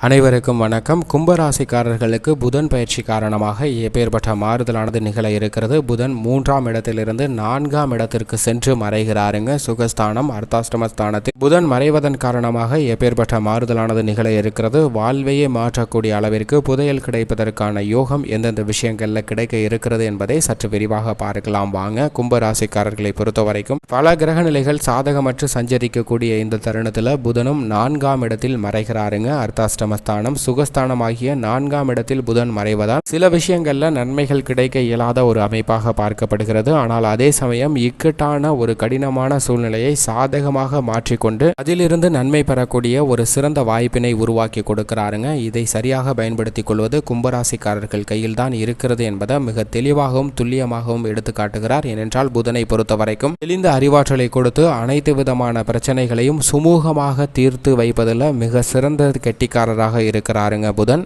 அனைவருக்கும் வணக்கம். கும்பராசிக்காரர்களுக்கு புதன் பயிற்சி காரணமாக எப்பேற்பட்ட மாறுதலானது நிகழ இருக்கிறது. புதன் 3ஆம் இடத்திலிருந்து 4ஆம் இடத்திற்கு சென்று மறைகிறாருங்க. சுகஸ்தானம் அர்த்தாஷ்டமஸ்தானத்தில் புதன் மறைவதன் காரணமாக எப்பேற்பட்ட மாறுதலானது நிகழ இருக்கிறது. வாழ்வையே மாற்றக்கூடிய அளவிற்கு புதையல் கிடைப்பதற்கான யோகம் எந்தெந்த விஷயங்கள்ல கிடைக்க இருக்கிறது என்பதை சற்று விரிவாக பார்க்கலாம் வாங்க. கும்பராசிக்காரர்களை பொறுத்தவரைக்கும் பல கிரக நிலைகள் சாதகமற்று சஞ்சரிக்கக்கூடிய இந்த தருணத்தில் புதனும் 4ஆம் இடத்தில் மறைகிறாருங்க. அர்த்தாஷ்டமஸ்தானம் சுகஸ்தானம் ஆகிய 4ஆம் இடத்தில் புதன் மறைவதால் சில விஷயங்கள்ல நன்மைகள் கிடைக்க இயலாத ஒரு அமைப்பாக பார்க்கப்படுகிறது. ஆனால் அதே சமயம் இக்கட்டான ஒரு கடினமான சூழ்நிலையை சாதகமாக மாற்றிக்கொண்டு அதிலிருந்து நன்மை பெறக்கூடிய ஒரு சிறந்த வாய்ப்பினை உருவாக்கி கொடுக்கிறாருங்க. இதை சரியாக பயன்படுத்திக் கொள்வது கும்பராசிக்காரர்கள் கையில் தான் இருக்கிறது என்பதை மிக தெளிவாகவும் துல்லியமாகவும் எடுத்து காட்டுகிறார். ஏனென்றால் புதனை பொறுத்தவரைக்கும் தெளிந்த அறிவாற்றலை கொடுத்து அனைத்து விதமான பிரச்சனைகளையும் சுமூகமாக தீர்த்து வைப்பதில் மிக சிறந்த கெட்டிக்காரராக இருக்கிறாருங்க புதன்.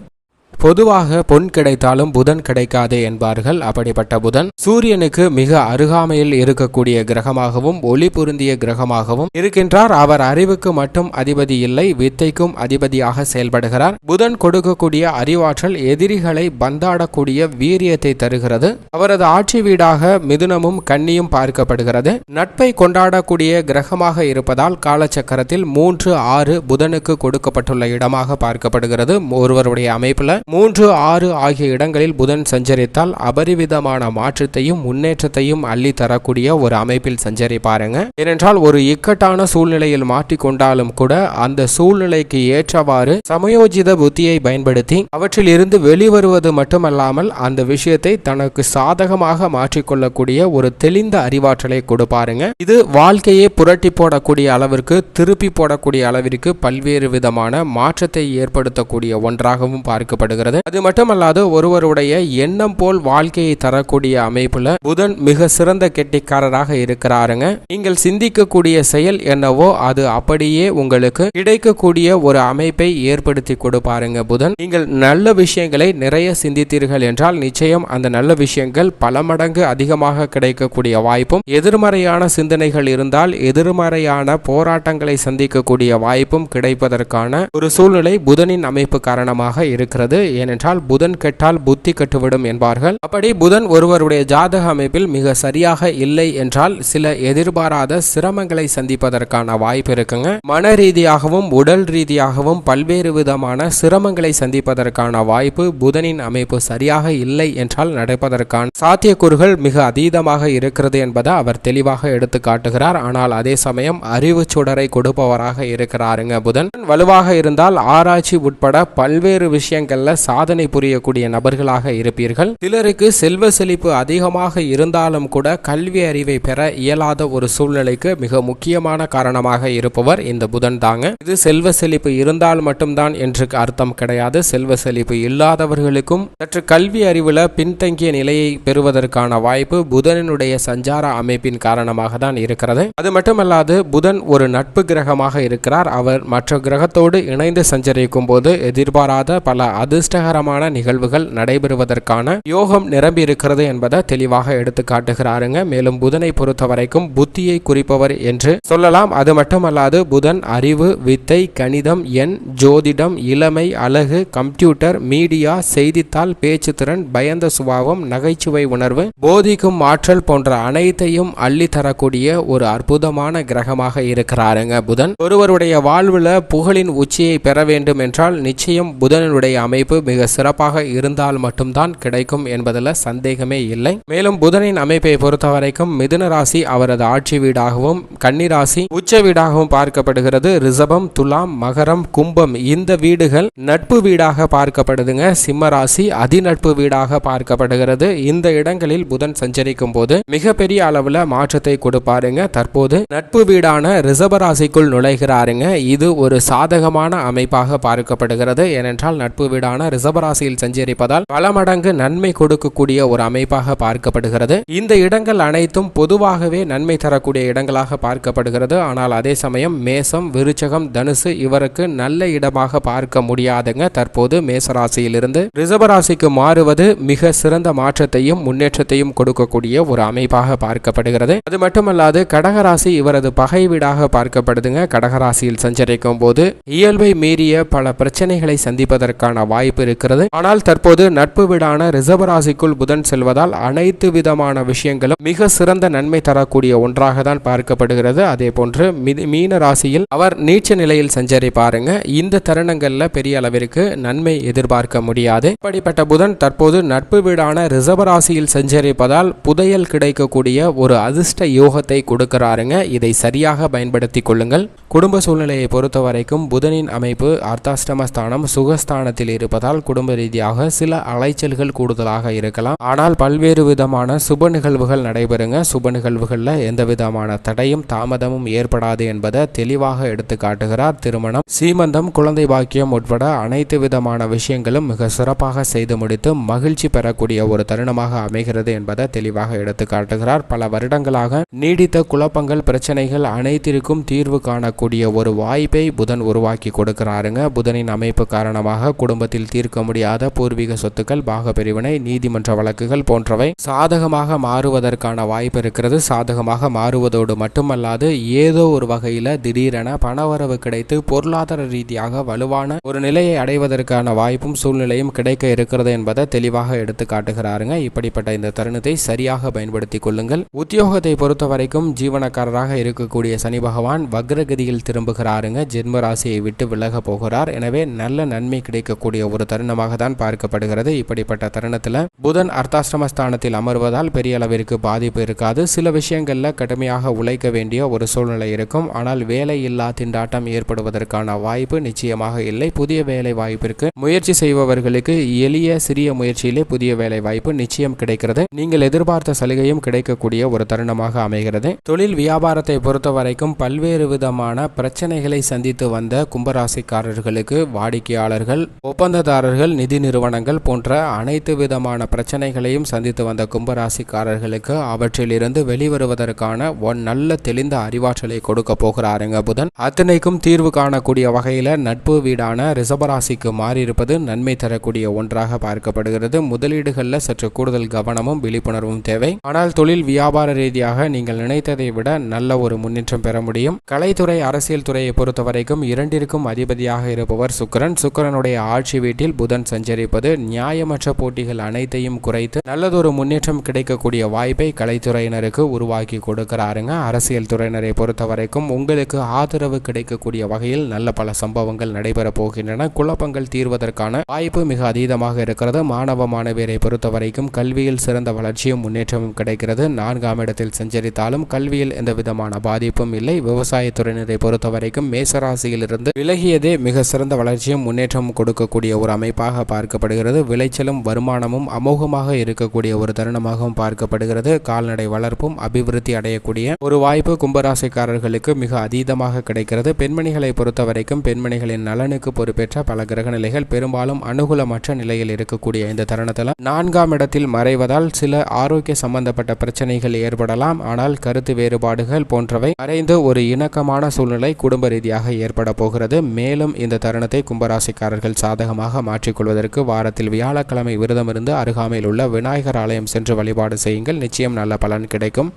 பொதுவாக பொன் கிடைத்தாலும் புதன் கிடைக்காது என்பார்கள். அப்படிப்பட்ட புதன் சூரியனுக்கு மிக அருகாமையில் இருக்கக்கூடிய கிரகமாகவும் ஒளி பொருந்திய கிரகமாகவும் இருக்கின்றார். அவர் அறிவுக்கு மட்டும் அதிபதி இல்லை, வித்தைக்கும் அதிபதியாக செயல்படுகிறார். புதன் கொடுக்கக்கூடிய அறிவாற்றல் எதிரிகளை பந்தாடக்கூடிய வீரியத்தை தருகிறது. அவரது ஆட்சி வீடாக மிதுனமும் கன்னியும் பார்க்கப்படுகிறது. நட்பை கொண்டாடக்கூடிய கிரகமாக இருப்பதால் காலச்சக்கரத்தில் 3, 6 புதனுக்கு கொடுக்கப்பட்டுள்ள இடமாக பார்க்கப்படுகிறது. ஒருவருடைய அமைப்புல 3, 6 ஆகிய இடங்களில் புதன் சஞ்சரித்தால் அபரிவிதமான மாற்றத்தையும் முன்னேற்றத்தையும் அள்ளி தரக்கூடிய ஒரு அமைப்பில் சஞ்சரிப்பாருங்க. ஏனென்றால் ஒரு இக்கட்டான சூழ்நிலையில் மாட்டிக்கொண்டாலும் கூட அந்த சூழ்நிலைக்கு ஏற்றவாறு சமயோஜித புத்தியை பயன்படுத்தி அவற்றில் இருந்து வெளிவருவது மட்டுமல்லாமல் அந்த விஷயத்தை தனக்கு சாதகமாக மாற்றிக்கொள்ளக்கூடிய ஒரு தெளிந்த அறிவாற்றலை கொடுப்பாருங்க. இது வாழ்க்கையை புரட்டி போடக்கூடிய அளவிற்கு, திருப்பி போடக்கூடிய அளவிற்கு பல்வேறு விதமான மாற்றத்தை ஏற்படுத்தக்கூடிய ஒன்றாகவும் பார்க்கப்படுகிறது. அது மட்டுமல்லாது ஒருவருடைய எண்ணம் போல் வாழ்க்கையை தரக்கூடிய அமைப்புல புதன் மிக சிறந்த கெட்டிக்காரராக இருக்கிறாருங்க. நீங்கள் சிந்திக்கக்கூடிய செயல் என்னவோ அது அப்படியே உங்களுக்கு கிடைக்கக்கூடிய ஒரு அமைப்பை ஏற்படுத்தி கொடுப்பாருங்க புதன். நீங்கள் நல்ல விஷயங்களை நிறைய சிந்தித்தீர்கள் என்றால் நிச்சயம் அந்த நல்ல விஷயங்கள் பல மடங்கு அதிகமாக கிடைக்கக்கூடிய வாய்ப்பும், எதிர்மறையான சிந்தனைகள் இருந்தால் எதிர்மறையான போராட்டங்களை சந்திக்கக்கூடிய வாய்ப்பும் கிடைப்பதற்கான ஒரு சூழ்நிலை புதனின் அமைப்பு காரணமாக இருக்கிறது. ஏனென்றால் புதன் கெட்டால் புத்தி கெட்டுவிடும் என்பார்கள். அப்படி புதன் ஒருவருடைய ஜாதக அமைப்பில் மிக சரியாக இல்லை என்றால் சில எதிர்பாராத சிரமங்களை சந்திப்பதற்கான வாய்ப்பு இருக்குங்க. மன ரீதியாகவும் உடல் ரீதியாகவும் பல்வேறு விதமான சிரமங்களை சந்திப்பதற்கான வாய்ப்பு புதனின் அமைப்பு சரியாக இல்லை என்றால் நடப்பதற்கான சாத்தியக்கூறுகள் மிக அதீதமாக இருக்கிறது என்பதை அவர் தெளிவாக எடுத்து காட்டுகிறார். ஆனால் அதே சமயம் அறிவு சுடரை கொடுப்பவராக இருக்கிறாருங்க புதன். வலுவாக இருந்தால் ஆராய்ச்சி உட்பட பல்வேறு விஷயங்கள்ல சாதனை புரியக்கூடிய நபர்களாக இருப்பீர்கள். சிலருக்கு செல்வ செழிப்பு அதிகமாக இருந்தாலும் கூட கல்வி அறிவை பெற இயலாத ஒரு சூழ்நிலைக்கு மிக முக்கியமான காரணமாக இருப்பவர் இந்த புதன் தாங்க. இது செல்வ செழிப்பு இருந்தால் மட்டும்தான் என்று அர்த்தம் கிடையாது. செல்வ செழிப்பு இல்லாதவர்களுக்கும் சற்று கல்வி அறிவுல பின்தங்கிய நிலையை பெறுவதற்கான வாய்ப்பு புதனினுடைய சஞ்சார அமைப்பின் காரணமாக தான் இருக்கிறது. அது மட்டுமல்லாது புதன் ஒரு நட்பு கிரகமாக இருக்கிறார். அவர் மற்ற கிரகத்தோடு இணைந்து சஞ்சரிக்கும் போது எதிர்பாராத பல அதிர்ஷ்டகரமான நிகழ்வுகள் நடைபெறுவதற்கான யோகம் நிரம்பி இருக்கிறது என்பதை தெளிவாக எடுத்து காட்டுகிறாருங்க. மேலும் புதனை பொறுத்தவரைக்கும் புத்தியை குறிப்பவர் என்று சொல்லலாம். அது மட்டுமல்லாது புதன் அறிவு, வித்தை, கணிதம், எண், ஜோதிடம், இளமை, அழகு, கம்ப்யூட்டர், மீடியா, செய்தித்தாள், பேச்சு திறன், பயந்த சுபாவம், நகைச்சுவை உணர்வு, போதிக்கும் ஆற்றல் போன்ற அனைத்தையும் அள்ளி தரக்கூடிய ஒரு அற்புதமான கிரகமாக இருக்கிறாருங்க புதன். ஒருவருடைய வாழ்வுல புகழின் உச்சியை பெற வேண்டும் என்றால் நிச்சயம் புதனுடைய அமைப்பு மிக சிறப்பாக இருந்தால் மட்டும்தான் கிடைக்கும் என்பதில் சந்தேகமே இல்லை. மேலும் புதனின் அமைப்பை பொறுத்தவரைக்கும் மிதுன ராசி அவரது ஆட்சி வீடாகவும், கன்னி ராசி உச்ச வீடாகவும் பார்க்கப்படுகிறது. ரிஷபம், துலாம், மகரம், கும்பம் இந்த வீடுகள் நட்பு வீடாக பார்க்கப்படுதுங்க. சிம்ம ராசி அதிநட்பு வீடாக பார்க்கப்படுகிறது. இந்த இடங்களில் புதன் சஞ்சரிக்கும் போது மிகப்பெரிய அளவுல மாற்றத்தை கொடுப்பாருங்க. தற்போது நட்பு வீடான ரிஷப ராசிக்குள் நுழைகிறாருங்க. இது ஒரு சாதகமான அமைப்பாக பார்க்கப்படுகிறது. ஏனென்றால் நட்பு வீடான வீடான ரிஷபராசியில் சஞ்சரிப்பதால் பல மடங்கு நன்மை கொடுக்கக்கூடிய ஒரு அமைப்பாக பார்க்கப்படுகிறது. இந்த இடங்கள் அனைத்தும் பொதுவாகவே நன்மை தரக்கூடிய இடங்களாக பார்க்கப்படுகிறது. ஆனால் அதே சமயம் மேசம், விருச்சகம், தனுசு இவருக்கு நல்ல இடமாக பார்க்க முடியாதுங்க. தற்போது மேசராசியிலிருந்து ரிஷபராசிக்கு மாறுவது மிக சிறந்த மாற்றத்தையும் முன்னேற்றத்தையும் கொடுக்கக்கூடிய ஒரு அமைப்பாக பார்க்கப்படுகிறது. அது மட்டுமல்லாது கடகராசி இவரது பகை வீடாக பார்க்கப்படுதுங்க. கடகராசியில் சஞ்சரிக்கும் போது இயல்பை மீறிய பல பிரச்சனைகளை சந்திப்பதற்கான வாய்ப்பு இருக்கிறது. ஆனால் தற்போது நட்பு வீடான ரிஷபராசிக்குள் புதன் செல்வதால் அனைத்து விதமான விஷயங்களும் மிக சிறந்த நன்மை தரக்கூடிய ஒன்றாக தான் பார்க்கப்படுகிறது. அதே போன்று மீன ராசியில் அவர் நீச்ச நிலையில் சஞ்சரிப்பாருங்க. இந்த தருணங்கள்ல பெரிய அளவிற்கு நன்மை எதிர்பார்க்க முடியாது. இப்படிப்பட்ட புதன் தற்போது நட்பு வீடான ரிஷபராசியில் சஞ்சரிப்பதால் புதையல் கிடைக்கக்கூடிய ஒரு அதிர்ஷ்ட யோகத்தை கொடுக்கிறாருங்க. இதை சரியாக பயன்படுத்திக் கொள்ளுங்கள். குடும்ப சூழ்நிலையை பொறுத்த வரைக்கும் புதனின் அமைப்பு அர்த்தாஷ்டமஸ்தானம் சுகஸ்தானத்தில் இருப்பதால் குடும்ப ரீதியாக சில அலைச்சல்கள் கூடுதலாக இருக்கலாம். ஆனால் பல்வேறு விதமான சுப நிகழ்வுகள் நடைபெறுங்க. சுப நிகழ்வுகள்ல எந்த விதமான தடையும் தாமதமும் ஏற்படாது என்பதை தெளிவாக எடுத்து காட்டுகிறார். திருமணம், சீமந்தம், குழந்தை பாக்கியம் உட்பட அனைத்து விதமான விஷயங்களும் மிக சிறப்பாக செய்து முடித்து மகிழ்ச்சி பெறக்கூடிய ஒரு தருணமாக அமைகிறது என்பதை தெளிவாக எடுத்து காட்டுகிறார். பல வருடங்களாக நீடித்த குழப்பங்கள், பிரச்சனைகள் அனைத்திற்கும் தீர்வு காணக்கூடிய ஒரு வாய்ப்பை புதன் உருவாக்கி கொடுக்கிறாருங்க. புதனின் அமைப்பு காரணமாக குடும்பத்தில் தீர்க்க முடியாத பூர்வீக சொத்துக்கள், பாக பிரிவினை, நீதிமன்ற வழக்குகள் போன்றவை சாதகமாக மாறுவதற்கான வாய்ப்பு இருக்கிறது. சாதகமாக மாறுவதோடு மட்டுமல்லாது ஏதோ ஒரு வகையில திடீரென பணவரவு கிடைத்து பொருளாதார ரீதியாக வலுவான ஒரு நிலையை அடைவதற்கான வாய்ப்பும் சூழ்நிலையும் கிடைக்க இருக்கிறது என்பதை தெளிவாக எடுத்து காட்டுகிறாருங்க. இப்படிப்பட்ட இந்த தருணத்தை சரியாக பயன்படுத்திக் கொள்ளுங்கள். உத்தியோகத்தை பொறுத்த வரைக்கும் ஜீவனக்காரராக இருக்கக்கூடிய சனி பகவான் வக்ரகதியில் திரும்புகிறாருங்க. ஜென்ம ராசியை விட்டு விலக போகிறார். எனவே நல்ல நன்மை கிடைக்கக்கூடிய ஒரு தருணமாக தான் பார்க்கப்படுகிறது. இப்படிப்பட்ட தருணத்தில் புதன் அர்த்தாஷ்டமஸ்தானத்தில் அமர்வதால் பெரிய அளவிற்கு பாதிப்பு இருக்காது. சில விஷயங்கள்ல கடுமையாக உழைக்க வேண்டிய ஒரு சூழ்நிலை இருக்கும். ஆனால் வேலை இல்லா திண்டாட்டம் ஏற்படுவதற்கான வாய்ப்பு நிச்சயமாக இல்லை. புதிய வேலை வாய்ப்பிற்கு முயற்சி செய்பவர்களுக்கு எளிய சிறிய முயற்சியிலே புதிய வேலை வாய்ப்பு நிச்சயம் கிடைக்கிறது. நீங்கள் எதிர்பார்த்த சலுகையும் கிடைக்கக்கூடிய ஒரு தருணமாக அமைகிறது. தொழில் வியாபாரத்தை பொறுத்த வரைக்கும் பல்வேறு விதமான பிரச்சனைகளை சந்தித்து வந்த கும்பராசிக்காரர்களுக்கு வாடிக்கையாளர்கள், ஒப்பந்ததாரர்கள், நிதி நிறுவனங்கள் போன்ற அனைத்து விதமான பிரச்சனைகளையும் சந்தித்து வந்த கும்பராசிக்காரர்களுக்கு அவற்றிலிருந்து வெளிவருவதற்கான நல்ல தெளிந்த அறிவாற்றலை கொடுக்க போகிறாருங்க புதன். அத்தனைக்கும் தீர்வு காணக்கூடிய வகையில நட்பு வீடான ரிஷபராசிக்கு மாறியிருப்பது நன்மை தரக்கூடிய ஒன்றாக பார்க்கப்படுகிறது. முதலீடுகளில் சற்று கூடுதல் கவனமும் விழிப்புணர்வும் தேவை. ஆனால் தொழில் வியாபார ரீதியாக நீங்கள் நினைத்ததை விட நல்ல ஒரு முன்னேற்றம் பெற முடியும். கலைத்துறை, அரசியல் துறையை பொறுத்த வரைக்கும் இரண்டிற்கும் அதிபதியாக இருப்பவர் சுக்கிரன். சுக்கிரனுடைய ஆட்சி வீட்டில் புதன் சஞ்சரிப்பது நியாயமற்ற போட்டிகள் அனைத்தையும் குறைத்து நல்லதொரு முன்னேற்றம் கிடைக்கக்கூடிய வாய்ப்பை கலைத்துறையினருக்கு உருவாக்கி கொடுக்கிறாருங்க. அரசியல் துறையினரை பொறுத்த வரைக்கும் உங்களுக்கு ஆதரவு கிடைக்கக்கூடிய வகையில் நல்ல பல சம்பவங்கள் நடைபெற போகின்றன. குழப்பங்கள் தீர்வதற்கான வாய்ப்பு மிக அதீதமாக இருக்கிறது. மாணவ மாணவியரை பொறுத்த வரைக்கும் கல்வியில் சிறந்த வளர்ச்சியும் முன்னேற்றமும் கிடைக்கிறது. 4ஆம் இடத்தில் சஞ்சரித்தாலும் கல்வியில் எந்த விதமான பாதிப்பும் இல்லை. விவசாயத்துறையினரை பொறுத்த வரைக்கும் மேசராசியில் இருந்து விலகியதே மிக சிறந்த வளர்ச்சியும் முன்னேற்றமும் கொடுக்கக்கூடிய ஒரு அமைப்பாக பார்க்கப்படுகிறது. விளைச்சலும் வருமானமும் அமோகமாக இருக்கக்கூடிய ஒரு தருணமாகவும் பார்க்கப்படுகிறது. கால்நடை வளர்ப்பும் அபிவிருத்தி அடையக்கூடிய ஒரு வாய்ப்பு கும்பராசிக்காரர்களுக்கு மிக அதீதமாக கிடைக்கிறது. பெண்மணிகளை பொறுத்த வரைக்கும் பெண்மணிகளின் நலனுக்கு பொறுப்பேற்ற பல கிரக நிலைகள் பெரும்பாலும் அனுகூலமற்ற நிலையில் இருக்கக்கூடிய இந்த தருணத்தில் 4ஆம் இடத்தில் மறைவதால் சில ஆரோக்கிய சம்பந்தப்பட்ட பிரச்சனைகள் ஏற்படலாம். ஆனால் கருத்து வேறுபாடுகள் போன்றவை மறைந்து ஒரு இணக்கமான சூழ்நிலை குடும்ப ரீதியாக ஏற்பட போகிறது. மேலும் இந்த தருணத்தை கும்பராசிக்காரர்கள் சாதகமாக மாற்றிக்கொள்வதற்கு வாரத்தில் வியாழக்கிழமை விரதமிருந்து அருகாமையில் உள்ள விநாயகர் ஆலயம் சென்று வழிபாடு செய்யுங்கள். நிச்சயம் நல்ல பலன் கிடைக்கும்.